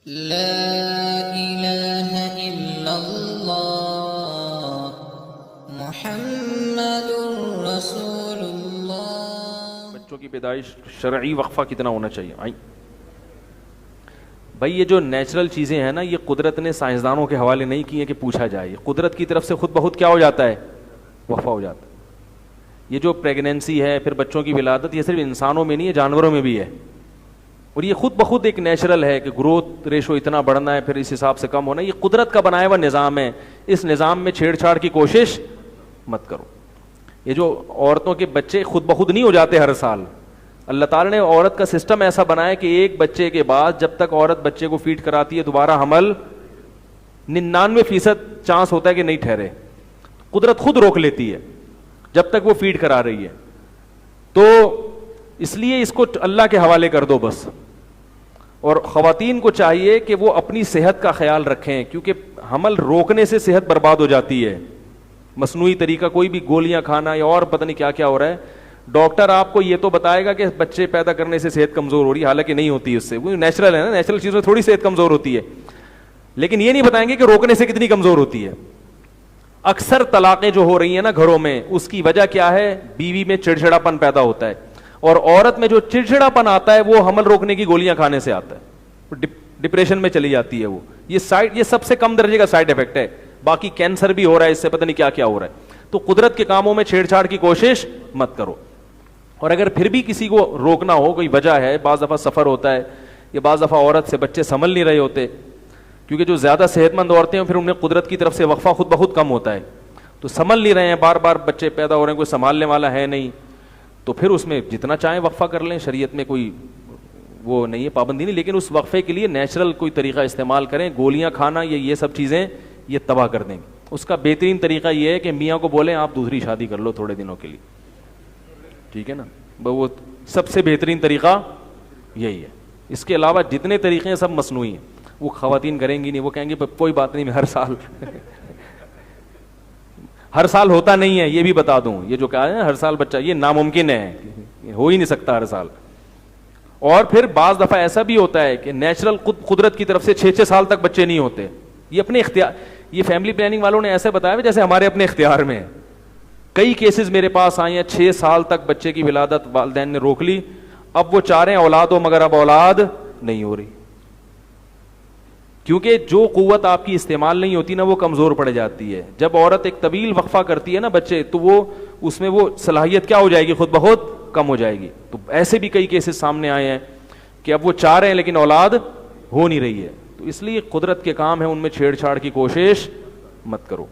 لا الہ الا اللہ محمد رسول اللہ۔ بچوں کی پیدائش شرعی وقفہ کتنا ہونا چاہیے؟ بھائی یہ جو نیچرل چیزیں ہیں نا، یہ قدرت نے سائنسدانوں کے حوالے نہیں کی ہیں کہ پوچھا جائے، یہ قدرت کی طرف سے خود بخود کیا ہو جاتا ہے؟ وقفہ ہو جاتا ہے۔ یہ جو پریگنینسی ہے، پھر بچوں کی ولادت، یہ صرف انسانوں میں نہیں ہے، جانوروں میں بھی ہے، اور یہ خود بخود ایک نیچرل ہے کہ گروتھ ریشو اتنا بڑھنا ہے، پھر اس حساب سے کم ہونا ہے۔ یہ قدرت کا بنایا ہوا نظام ہے، اس نظام میں چھیڑ چھاڑ کی کوشش مت کرو۔ یہ جو عورتوں کے بچے خود بخود نہیں ہو جاتے ہر سال، اللہ تعالیٰ نے عورت کا سسٹم ایسا بنایا کہ ایک بچے کے بعد جب تک عورت بچے کو فیڈ کراتی ہے، دوبارہ حمل 99% چانس ہوتا ہے کہ نہیں ٹھہرے، قدرت خود روک لیتی ہے جب تک وہ فیڈ کرا رہی ہے۔ تو اس لیے اس کو اللہ کے حوالے کر دو بس۔ اور خواتین کو چاہیے کہ وہ اپنی صحت کا خیال رکھیں، کیونکہ حمل روکنے سے صحت برباد ہو جاتی ہے۔ مصنوعی طریقہ، کوئی بھی گولیاں کھانا یا اور پتہ نہیں کیا کیا ہو رہا ہے، ڈاکٹر آپ کو یہ تو بتائے گا کہ بچے پیدا کرنے سے صحت کمزور ہو رہی ہے، حالانکہ نہیں ہوتی اس سے، وہ نیچرل ہے نا، نیچرل چیزوں سے تھوڑی صحت کمزور ہوتی ہے، لیکن یہ نہیں بتائیں گے کہ روکنے سے کتنی کمزور ہوتی ہے۔ اکثر طلاقیں جو ہو رہی ہیں نا گھروں میں، اس کی وجہ کیا ہے؟ بیوی میں چڑچڑاپن پیدا ہوتا ہے، اور عورت میں جو چڑچڑاپن آتا ہے وہ حمل روکنے کی گولیاں کھانے سے آتا ہے، ڈپریشن میں چلی جاتی ہے وہ۔ یہ سب سے کم درجے کا سائیڈ افیکٹ ہے، باقی کینسر بھی ہو رہا ہے اس سے، پتہ نہیں کیا کیا ہو رہا ہے۔ تو قدرت کے کاموں میں چھیڑ چھاڑ کی کوشش مت کرو۔ اور اگر پھر بھی کسی کو روکنا ہو، کوئی وجہ ہے، بعض دفعہ سفر ہوتا ہے، یا بعض دفعہ عورت سے بچے سنبھل نہیں رہے ہوتے، کیونکہ جو زیادہ صحت مند عورتیں ہیں پھر انہیں قدرت کی طرف سے وقفہ خود بخود کم ہوتا ہے، تو سنبھل نہیں رہے ہیں، بار بار بچے پیدا ہو رہے ہیں، کوئی سنبھالنے والا ہے نہیں، تو پھر اس میں جتنا چاہیں وقفہ کر لیں، شریعت میں کوئی وہ نہیں ہے، پابندی نہیں، لیکن اس وقفے کے لیے نیچرل کوئی طریقہ استعمال کریں۔ گولیاں کھانا یہ سب چیزیں یہ تباہ کر دیں گے۔ اس کا بہترین طریقہ یہ ہے کہ میاں کو بولیں آپ دوسری شادی کر لو تھوڑے دنوں کے لیے، ٹھیک ہے نا، وہ سب سے بہترین طریقہ یہی ہے۔ اس کے علاوہ جتنے طریقے ہیں سب مصنوعی ہیں، وہ خواتین کریں گی نہیں، وہ کہیں گے کوئی بات نہیں، میں ہر سال ہوتا نہیں ہے، یہ بھی بتا دوں، یہ جو کہا ہے ہر سال بچہ، یہ ناممکن ہے، ہو ہی نہیں سکتا ہر سال۔ اور پھر بعض دفعہ ایسا بھی ہوتا ہے کہ نیچرل قدرت کی طرف سے 6 سال تک بچے نہیں ہوتے، یہ اپنے اختیار، یہ فیملی پلاننگ والوں نے ایسے بتایا جیسے ہمارے اپنے اختیار میں ہے۔ کئی کیسز میرے پاس آئے ہیں، 6 سال تک بچے کی ولادت والدین نے روک لی، اب وہ چاہ رہے ہیں اولاد ہو مگر اب اولاد نہیں ہو رہی، کیونکہ جو قوت آپ کی استعمال نہیں ہوتی نا وہ کمزور پڑ جاتی ہے۔ جب عورت ایک طویل وقفہ کرتی ہے نا بچے، تو وہ اس میں وہ صلاحیت کیا ہو جائے گی؟ خود بخود کم ہو جائے گی۔ تو ایسے بھی کئی کیسز سامنے آئے ہیں کہ اب وہ چاہ رہے ہیں لیکن اولاد ہو نہیں رہی ہے، تو اس لیے قدرت کے کام ہیں، ان میں چھیڑ چھاڑ کی کوشش مت کرو۔